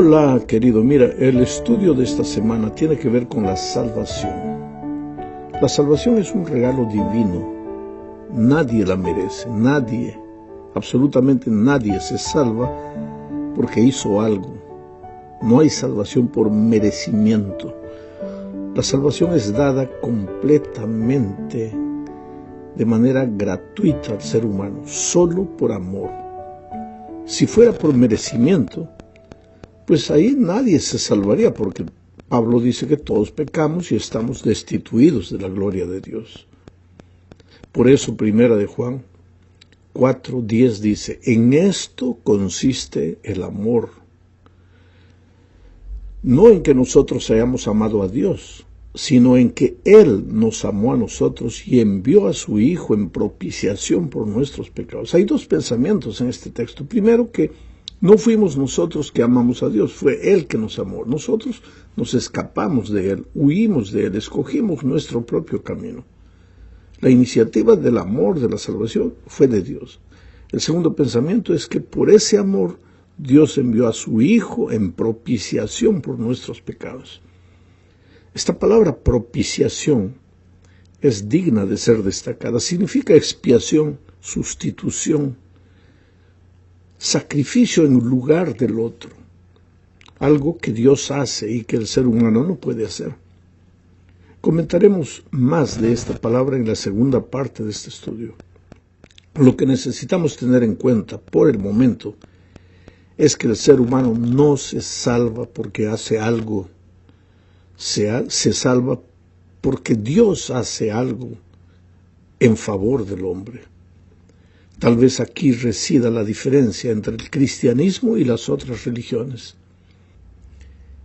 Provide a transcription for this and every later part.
Hola, querido. Mira, el estudio de esta semana tiene que ver con la salvación. La salvación es un regalo divino. Nadie la merece, nadie, absolutamente nadie se salva porque hizo algo. No hay salvación por merecimiento. La salvación es dada completamente, de manera gratuita al ser humano, solo por amor. Si fuera por merecimiento, pues ahí nadie se salvaría, porque Pablo dice que todos pecamos y estamos destituidos de la gloria de Dios. Por eso, primera de Juan 4:10 dice, en esto consiste el amor. No en que nosotros hayamos amado a Dios, sino en que Él nos amó a nosotros y envió a su Hijo en propiciación por nuestros pecados. Hay dos pensamientos en este texto. Primero, que no fuimos nosotros que amamos a Dios, fue Él que nos amó. Nosotros nos escapamos de Él, huimos de Él, escogimos nuestro propio camino. La iniciativa del amor, de la salvación, fue de Dios. El segundo pensamiento es que por ese amor Dios envió a su Hijo en propiciación por nuestros pecados. Esta palabra propiciación es digna de ser destacada. Significa expiación, sustitución, sacrificio en lugar del otro. Algo que Dios hace y que el ser humano no puede hacer. Comentaremos más de esta palabra en la segunda parte de este estudio. Lo que necesitamos tener en cuenta por el momento es que el ser humano no se salva porque hace algo, se salva porque Dios hace algo en favor del hombre. Tal vez aquí resida la diferencia entre el cristianismo y las otras religiones.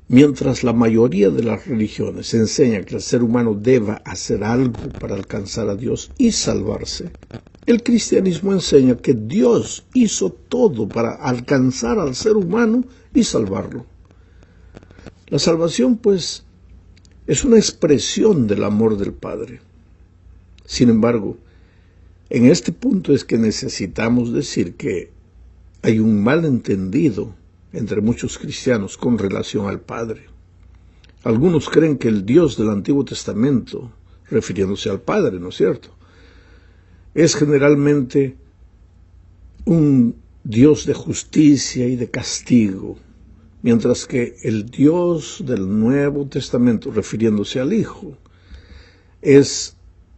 Mientras la mayoría de las religiones enseña que el ser humano deba hacer algo para alcanzar a Dios y salvarse, el cristianismo enseña que Dios hizo todo para alcanzar al ser humano y salvarlo. La salvación, pues, es una expresión del amor del Padre. Sin embargo, en este punto es que necesitamos decir que hay un malentendido entre muchos cristianos con relación al Padre. Algunos creen que el Dios del Antiguo Testamento, refiriéndose al Padre, ¿no es cierto?, es generalmente un Dios de justicia y de castigo, mientras que el Dios del Nuevo Testamento, refiriéndose al Hijo, es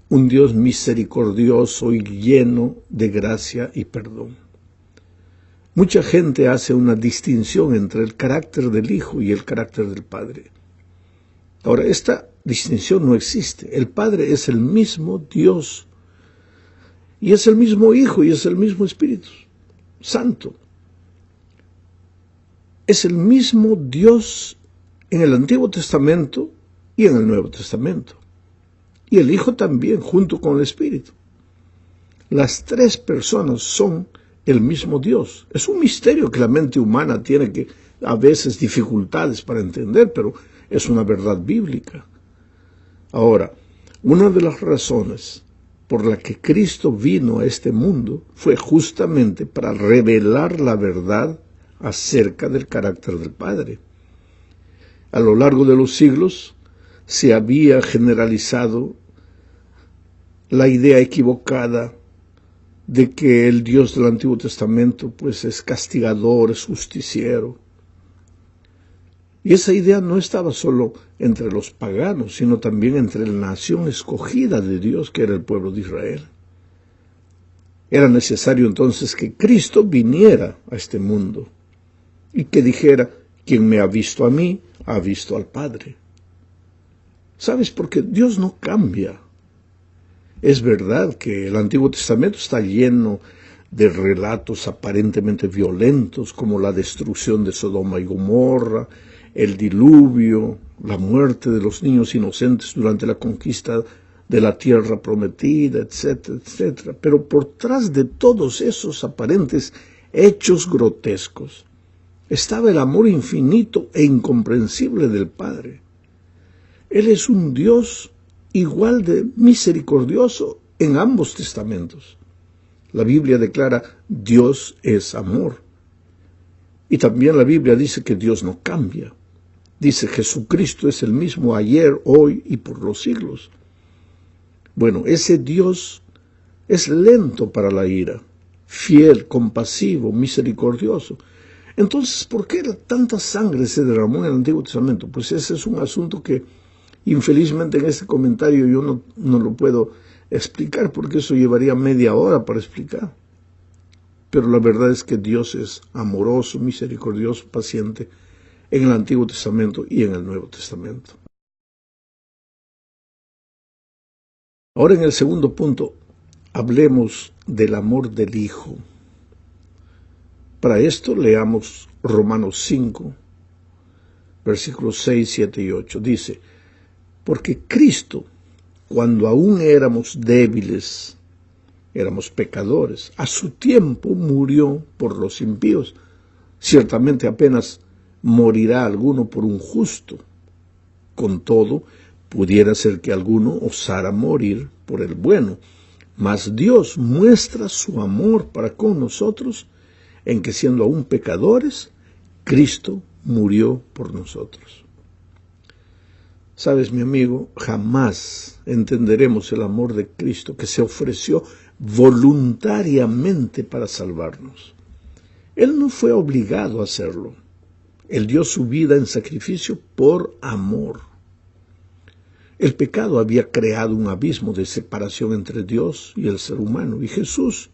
un Dios misericordioso y lleno de gracia y perdón. Mucha gente hace una distinción entre el carácter del Hijo y el carácter del Padre. Ahora, esta distinción no existe. El Padre es el mismo Dios, y es el mismo Hijo, y es el mismo Espíritu Santo. Es el mismo Dios en el Antiguo Testamento y en el Nuevo Testamento. Y el Hijo también, junto con el Espíritu. Las tres personas son el mismo Dios. Es un misterio que la mente humana tiene que a veces dificultades para entender, pero es una verdad bíblica. Ahora, una de las razones por la que Cristo vino a este mundo fue justamente para revelar la verdad acerca del carácter del Padre. A lo largo de los siglos se había generalizado la idea equivocada de que el Dios del Antiguo Testamento pues es castigador, es justiciero. Y esa idea no estaba solo entre los paganos, sino también entre la nación escogida de Dios, que era el pueblo de Israel. Era necesario entonces que Cristo viniera a este mundo y que dijera, quien me ha visto a mí, ha visto al Padre. ¿Sabes? Porque Dios no cambia. Es verdad que el Antiguo Testamento está lleno de relatos aparentemente violentos, como la destrucción de Sodoma y Gomorra, el diluvio, la muerte de los niños inocentes durante la conquista de la tierra prometida, etcétera, etcétera. Pero por tras de todos esos aparentes hechos grotescos estaba el amor infinito e incomprensible del Padre. Él es un Dios igual de misericordioso en ambos testamentos. La Biblia declara, Dios es amor. Y también la Biblia dice que Dios no cambia. Dice, Jesucristo es el mismo ayer, hoy y por los siglos. Bueno, ese Dios es lento para la ira, fiel, compasivo, misericordioso. Entonces, ¿por qué tanta sangre se derramó en el Antiguo Testamento? Pues ese es un asunto que infelizmente en este comentario yo no lo puedo explicar, porque eso llevaría media hora para explicar. Pero la verdad es que Dios es amoroso, misericordioso, paciente en el Antiguo Testamento y en el Nuevo Testamento. Ahora en el segundo punto, hablemos del amor del Hijo. Para esto leamos Romanos 5, versículos 6, 7 y 8. Dice, porque Cristo, cuando aún éramos débiles, éramos pecadores, a su tiempo murió por los impíos. Ciertamente apenas morirá alguno por un justo. Con todo, pudiera ser que alguno osara morir por el bueno. Mas Dios muestra su amor para con nosotros en que siendo aún pecadores, Cristo murió por nosotros. Sabes, mi amigo, jamás entenderemos el amor de Cristo que se ofreció voluntariamente para salvarnos. Él no fue obligado a hacerlo. Él dio su vida en sacrificio por amor. El pecado había creado un abismo de separación entre Dios y el ser humano, y Jesús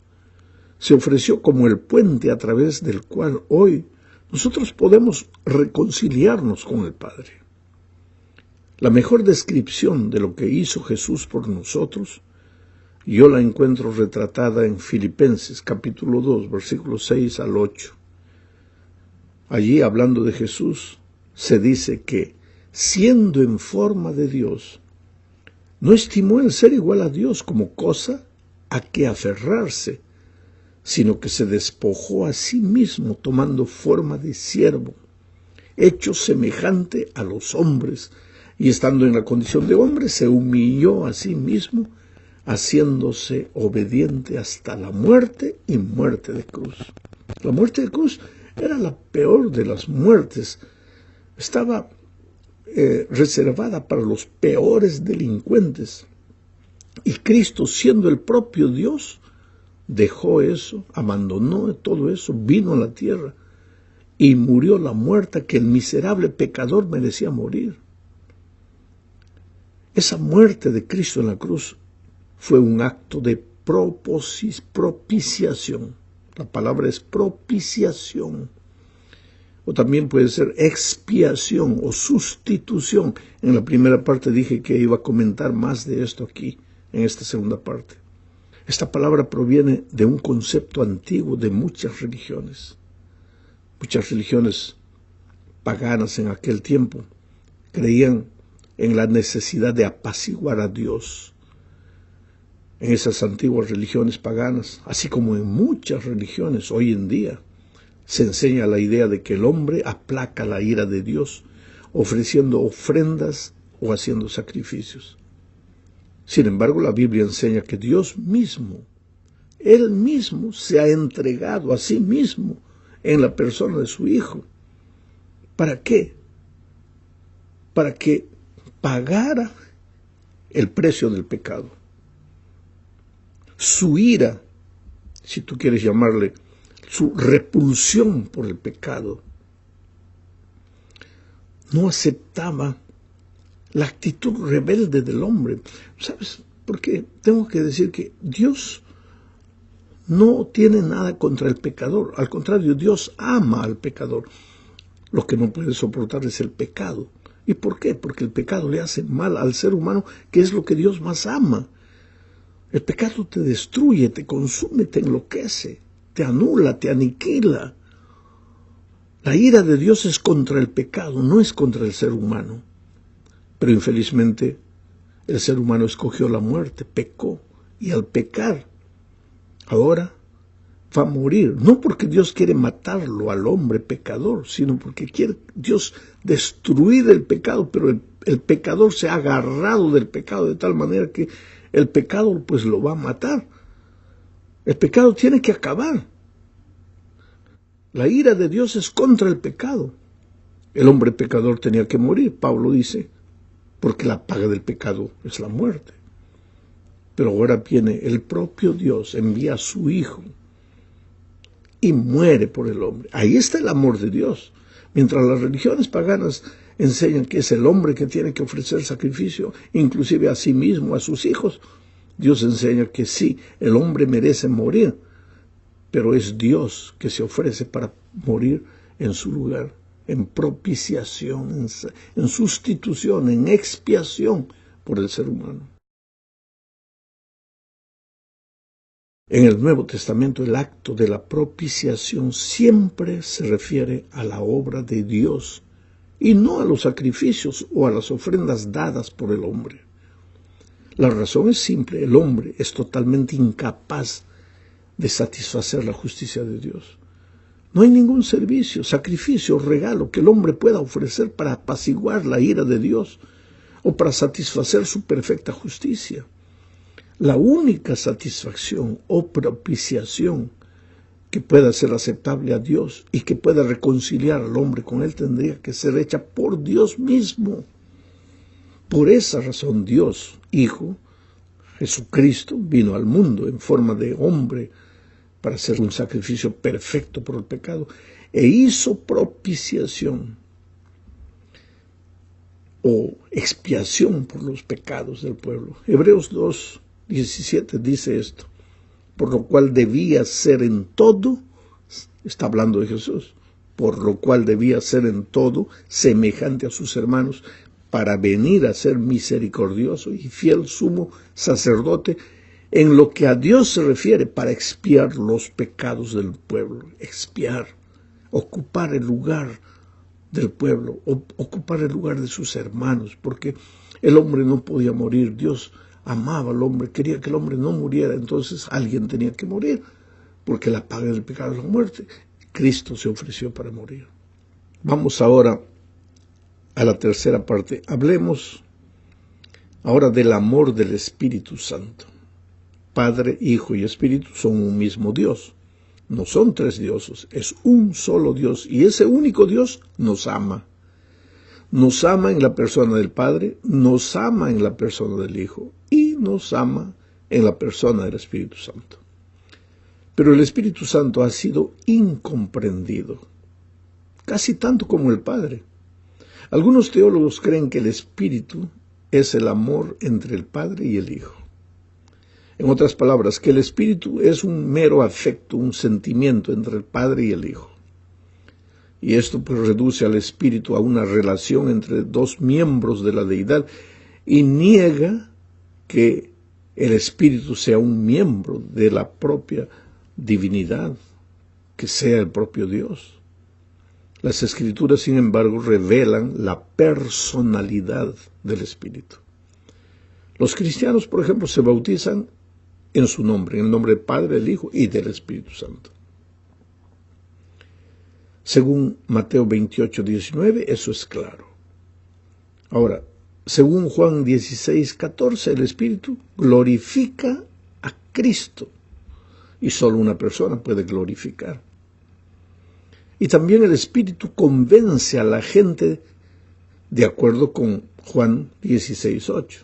se ofreció como el puente a través del cual hoy nosotros podemos reconciliarnos con el Padre. La mejor descripción de lo que hizo Jesús por nosotros, yo la encuentro retratada en Filipenses capítulo 2, versículos 6 al 8. Allí, hablando de Jesús, se dice que, siendo en forma de Dios, no estimó el ser igual a Dios como cosa a que aferrarse, sino que se despojó a sí mismo, tomando forma de siervo, hecho semejante a los hombres, y estando en la condición de hombre, se humilló a sí mismo, haciéndose obediente hasta la muerte y muerte de cruz. La muerte de cruz era la peor de las muertes. Estaba reservada para los peores delincuentes. Y Cristo, siendo el propio Dios, dejó eso, abandonó todo eso, vino a la tierra y murió la muerte que el miserable pecador merecía morir. Esa muerte de Cristo en la cruz fue un acto de propiciación. La palabra es propiciación. O también puede ser expiación o sustitución. En la primera parte dije que iba a comentar más de esto aquí, en esta segunda parte. Esta palabra proviene de un concepto antiguo de muchas religiones. Muchas religiones paganas en aquel tiempo creían en la necesidad de apaciguar a Dios. En esas antiguas religiones paganas, así como en muchas religiones hoy en día, se enseña la idea de que el hombre aplaca la ira de Dios, ofreciendo ofrendas o haciendo sacrificios. Sin embargo, la Biblia enseña que Dios mismo, Él mismo se ha entregado a sí mismo en la persona de su Hijo. ¿Para qué? Para que pagara el precio del pecado. Su ira, si tú quieres llamarle, su repulsión por el pecado, no aceptaba la actitud rebelde del hombre. ¿Sabes por qué? Tengo que decir que Dios no tiene nada contra el pecador. Al contrario, Dios ama al pecador. Lo que no puede soportar es el pecado. ¿Y por qué? Porque el pecado le hace mal al ser humano, que es lo que Dios más ama. El pecado te destruye, te consume, te enloquece, te anula, te aniquila. La ira de Dios es contra el pecado, no es contra el ser humano. Pero infelizmente el ser humano escogió la muerte, pecó, y al pecar, ahora va a morir. No porque Dios quiere matarlo al hombre pecador, sino porque quiere Dios destruir el pecado, pero el pecador se ha agarrado del pecado de tal manera que el pecado pues lo va a matar. El pecado tiene que acabar. La ira de Dios es contra el pecado. El hombre pecador tenía que morir, Pablo dice, porque la paga del pecado es la muerte. Pero ahora viene el propio Dios, envía a su Hijo y muere por el hombre. Ahí está el amor de Dios. Mientras las religiones paganas enseñan que es el hombre que tiene que ofrecer sacrificio, inclusive a sí mismo, a sus hijos, Dios enseña que sí, el hombre merece morir, pero es Dios que se ofrece para morir en su lugar, en propiciación, en sustitución, en expiación por el ser humano. En el Nuevo Testamento el acto de la propiciación siempre se refiere a la obra de Dios y no a los sacrificios o a las ofrendas dadas por el hombre. La razón es simple, el hombre es totalmente incapaz de satisfacer la justicia de Dios. No hay ningún servicio, sacrificio o regalo que el hombre pueda ofrecer para apaciguar la ira de Dios o para satisfacer su perfecta justicia. La única satisfacción o propiciación que pueda ser aceptable a Dios y que pueda reconciliar al hombre con Él tendría que ser hecha por Dios mismo. Por esa razón Dios, Hijo, Jesucristo, vino al mundo en forma de hombre para hacer un sacrificio perfecto por el pecado e hizo propiciación o expiación por los pecados del pueblo. Hebreos 2:17 dice esto, por lo cual debía ser en todo, está hablando de Jesús, por lo cual debía ser en todo semejante a sus hermanos, para venir a ser misericordioso y fiel sumo sacerdote en lo que a Dios se refiere, para expiar los pecados del pueblo, expiar, ocupar el lugar del pueblo, ocupar el lugar de sus hermanos, porque el hombre no podía morir. Dios amaba al hombre, quería que el hombre no muriera, entonces alguien tenía que morir, porque la paga del pecado es la muerte. Cristo se ofreció para morir. Vamos ahora a la tercera parte. Hablemos ahora del amor del Espíritu Santo. Padre, Hijo y Espíritu son un mismo Dios. No son tres dioses, es un solo Dios, y ese único Dios nos ama. Nos ama en la persona del Padre, nos ama en la persona del Hijo y nos ama en la persona del Espíritu Santo. Pero el Espíritu Santo ha sido incomprendido, casi tanto como el Padre. Algunos teólogos creen que el Espíritu es el amor entre el Padre y el Hijo. En otras palabras, que el Espíritu es un mero afecto, un sentimiento entre el Padre y el Hijo. Y esto pues reduce al Espíritu a una relación entre dos miembros de la deidad y niega que el Espíritu sea un miembro de la propia divinidad, que sea el propio Dios. Las Escrituras, sin embargo, revelan la personalidad del Espíritu. Los cristianos, por ejemplo, se bautizan en su nombre, en el nombre del Padre, del Hijo y del Espíritu Santo. Según Mateo 28:19, eso es claro. Ahora, según Juan 16:14, el Espíritu glorifica a Cristo y solo una persona puede glorificar. Y también el Espíritu convence a la gente de acuerdo con Juan 16:8.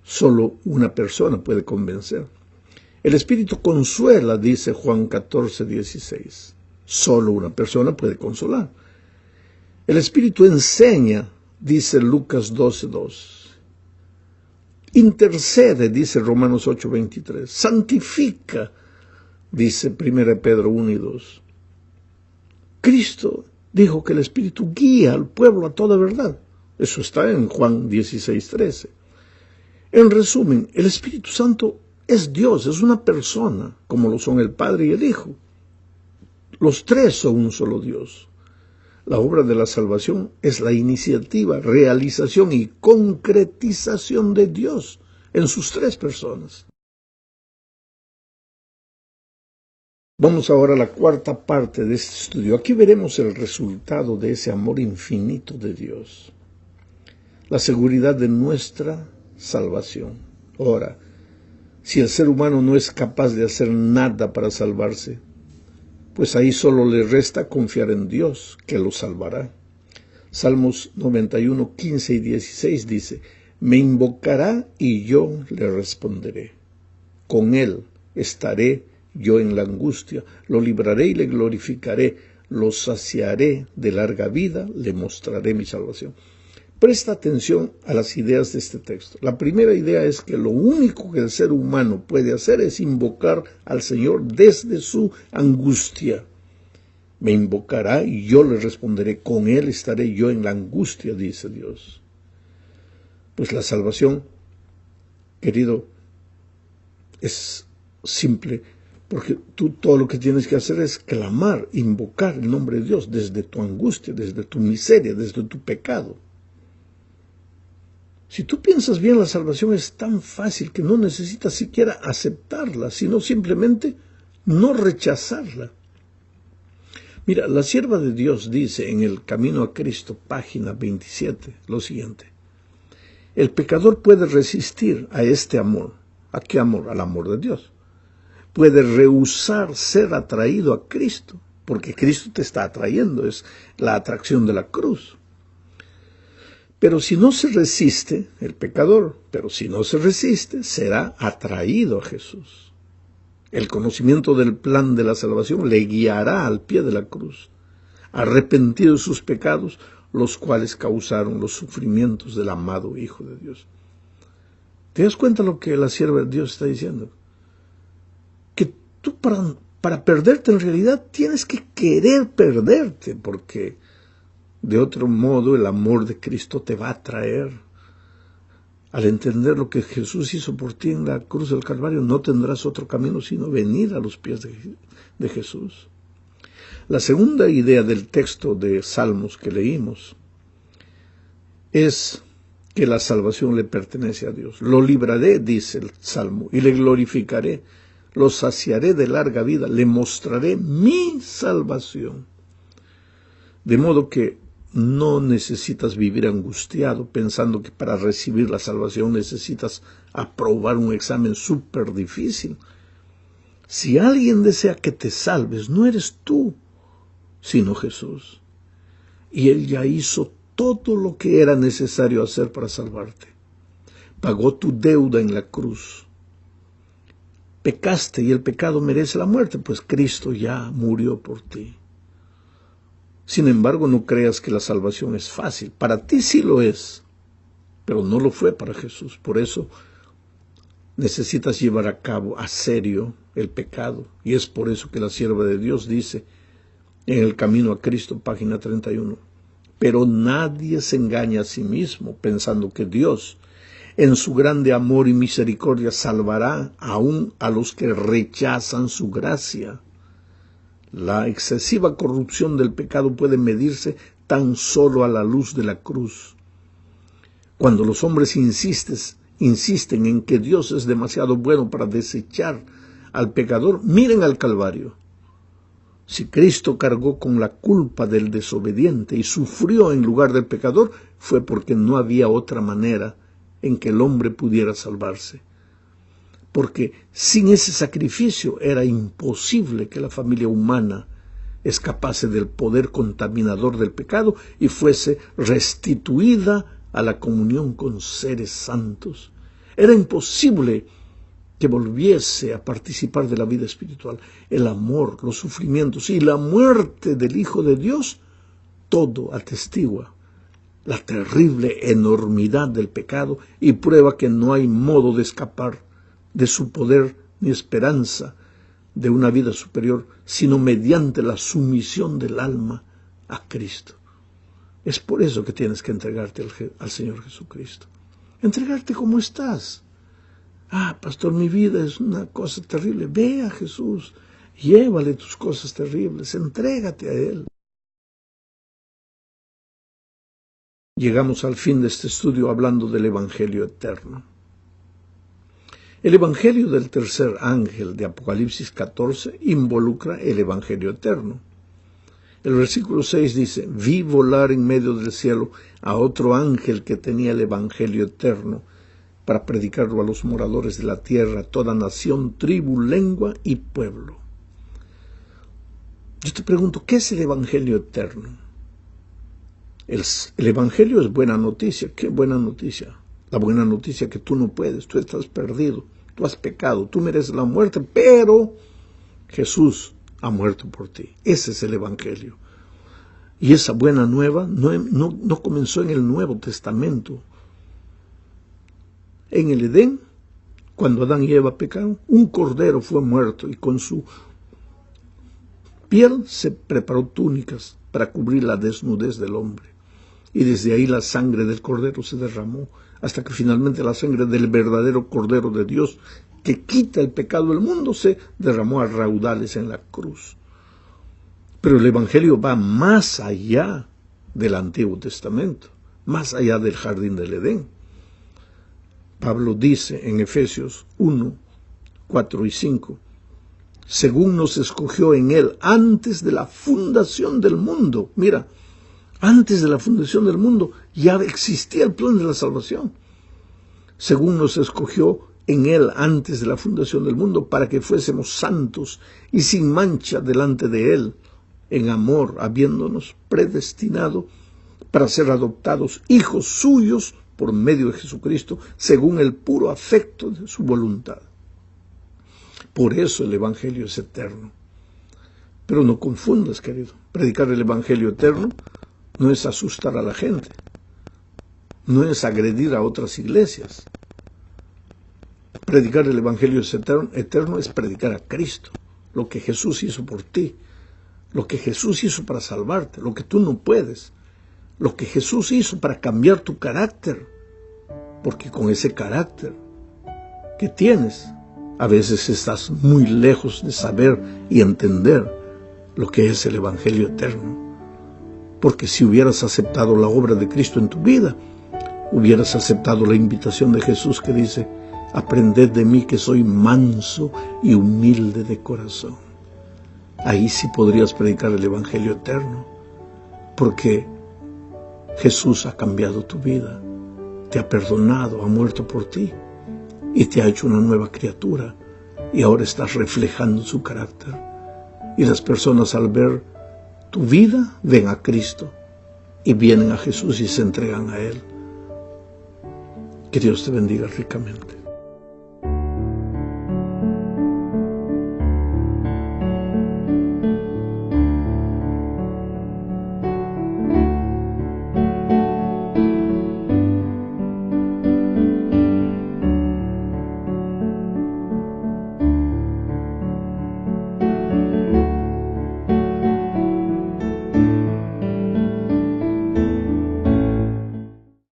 Solo una persona puede convencer. El Espíritu consuela, dice Juan 14:16. Solo una persona puede consolar. El Espíritu enseña, dice Lucas 12:2. Intercede, dice Romanos 8:23. Santifica, dice 1 Pedro 1:2. Cristo dijo que el Espíritu guía al pueblo a toda verdad. Eso está en Juan 16:13. En resumen, el Espíritu Santo es Dios, es una persona, como lo son el Padre y el Hijo. Los tres son un solo Dios. La obra de la salvación es la iniciativa, realización y concretización de Dios en sus tres personas. Vamos ahora a la cuarta parte de este estudio. Aquí veremos el resultado de ese amor infinito de Dios. La seguridad de nuestra salvación. Ahora, si el ser humano no es capaz de hacer nada para salvarse, pues ahí solo le resta confiar en Dios, que lo salvará. Salmos 91, 15 y 16 dice: me invocará y yo le responderé. Con él estaré yo en la angustia, lo libraré y le glorificaré, lo saciaré de larga vida, le mostraré mi salvación. Presta atención a las ideas de este texto. La primera idea es que lo único que el ser humano puede hacer es invocar al Señor desde su angustia. Me invocará y yo le responderé, con él estaré yo en la angustia, dice Dios. Pues la salvación, querido, es simple, porque tú todo lo que tienes que hacer es clamar, invocar el nombre de Dios desde tu angustia, desde tu miseria, desde tu pecado. Si tú piensas bien, la salvación es tan fácil que no necesitas siquiera aceptarla, sino simplemente no rechazarla. Mira, la sierva de Dios dice en El Camino a Cristo, página 27, lo siguiente: el pecador puede resistir a este amor. ¿A qué amor? Al amor de Dios. Puede rehusar ser atraído a Cristo, porque Cristo te está atrayendo, es la atracción de la cruz. Pero si no se resiste, el pecador, será atraído a Jesús. El conocimiento del plan de la salvación le guiará al pie de la cruz, arrepentido de sus pecados, los cuales causaron los sufrimientos del amado Hijo de Dios. ¿Te das cuenta lo que la sierva de Dios está diciendo? Que tú para perderte en realidad tienes que querer perderte, porque de otro modo el amor de Cristo te va a atraer. Al entender lo que Jesús hizo por ti en la cruz del Calvario, no tendrás otro camino sino venir a los pies de Jesús. La segunda idea del texto de Salmos que leímos es que la salvación le pertenece a Dios. Lo libraré, dice el Salmo, y le glorificaré, lo saciaré de larga vida, le mostraré mi salvación. De modo que no necesitas vivir angustiado pensando que para recibir la salvación necesitas aprobar un examen súper difícil. Si alguien desea que te salves, no eres tú, sino Jesús. Y Él ya hizo todo lo que era necesario hacer para salvarte. Pagó tu deuda en la cruz. Pecaste y el pecado merece la muerte, pues Cristo ya murió por ti. Sin embargo, no creas que la salvación es fácil. Para ti sí lo es, pero no lo fue para Jesús. Por eso necesitas llevar a cabo a serio el pecado. Y es por eso que la sierva de Dios dice en El Camino a Cristo, página 31, pero nadie se engaña a sí mismo pensando que Dios, en su grande amor y misericordia, salvará aún a los que rechazan su gracia. La excesiva corrupción del pecado puede medirse tan solo a la luz de la cruz. Cuando los hombres insisten en que Dios es demasiado bueno para desechar al pecador, miren al Calvario. Si Cristo cargó con la culpa del desobediente y sufrió en lugar del pecador, fue porque no había otra manera en que el hombre pudiera salvarse. Porque sin ese sacrificio era imposible que la familia humana escapase del poder contaminador del pecado y fuese restituida a la comunión con seres santos. Era imposible que volviese a participar de la vida espiritual. El amor, los sufrimientos y la muerte del Hijo de Dios, todo atestigua la terrible enormidad del pecado y prueba que no hay modo de escapar de su poder ni esperanza de una vida superior, sino mediante la sumisión del alma a Cristo. Es por eso que tienes que entregarte al Señor Jesucristo. Entregarte como estás. Pastor, mi vida es una cosa terrible. Ve a Jesús, llévale tus cosas terribles, entrégate a Él. Llegamos al fin de este estudio hablando del Evangelio eterno. El Evangelio del tercer ángel de Apocalipsis 14 involucra el Evangelio eterno. El versículo 6 dice: vi volar en medio del cielo a otro ángel que tenía el Evangelio eterno para predicarlo a los moradores de la tierra, toda nación, tribu, lengua y pueblo. Yo te pregunto, ¿qué es el Evangelio eterno? El Evangelio es buena noticia. ¿Qué buena noticia? La buena noticia que tú no puedes, tú estás perdido, tú has pecado, tú mereces la muerte, pero Jesús ha muerto por ti. Ese es el Evangelio. Y esa buena nueva no comenzó en el Nuevo Testamento. En el Edén, cuando Adán y Eva pecaron, un cordero fue muerto y con su piel se preparó túnicas para cubrir la desnudez del hombre. Y desde ahí la sangre del cordero se derramó, hasta que finalmente la sangre del verdadero Cordero de Dios, que quita el pecado del mundo, se derramó a raudales en la cruz. Pero el Evangelio va más allá del Antiguo Testamento, más allá del jardín del Edén. Pablo dice en Efesios 1, 4 y 5, según nos escogió en él antes de la fundación del mundo. Mira, antes de la fundación del mundo ya existía el plan de la salvación. Según nos escogió en él antes de la fundación del mundo para que fuésemos santos y sin mancha delante de él, en amor, habiéndonos predestinado para ser adoptados hijos suyos por medio de Jesucristo, según el puro afecto de su voluntad. Por eso el Evangelio es eterno. Pero no confundas, querido. Predicar el Evangelio eterno no es asustar a la gente. No es agredir a otras iglesias. Predicar el Evangelio eterno es predicar a Cristo, lo que Jesús hizo por ti, lo que Jesús hizo para salvarte, lo que tú no puedes, lo que Jesús hizo para cambiar tu carácter, porque con ese carácter que tienes, a veces estás muy lejos de saber y entender lo que es el Evangelio eterno. Porque si hubieras aceptado la obra de Cristo en tu vida, hubieras aceptado la invitación de Jesús que dice, aprended de mí que soy manso y humilde de corazón. Ahí sí podrías predicar el Evangelio eterno, porque Jesús ha cambiado tu vida, te ha perdonado, ha muerto por ti y te ha hecho una nueva criatura y ahora estás reflejando su carácter. Y las personas al ver tu vida ven a Cristo y vienen a Jesús y se entregan a Él. Que Dios te bendiga ricamente.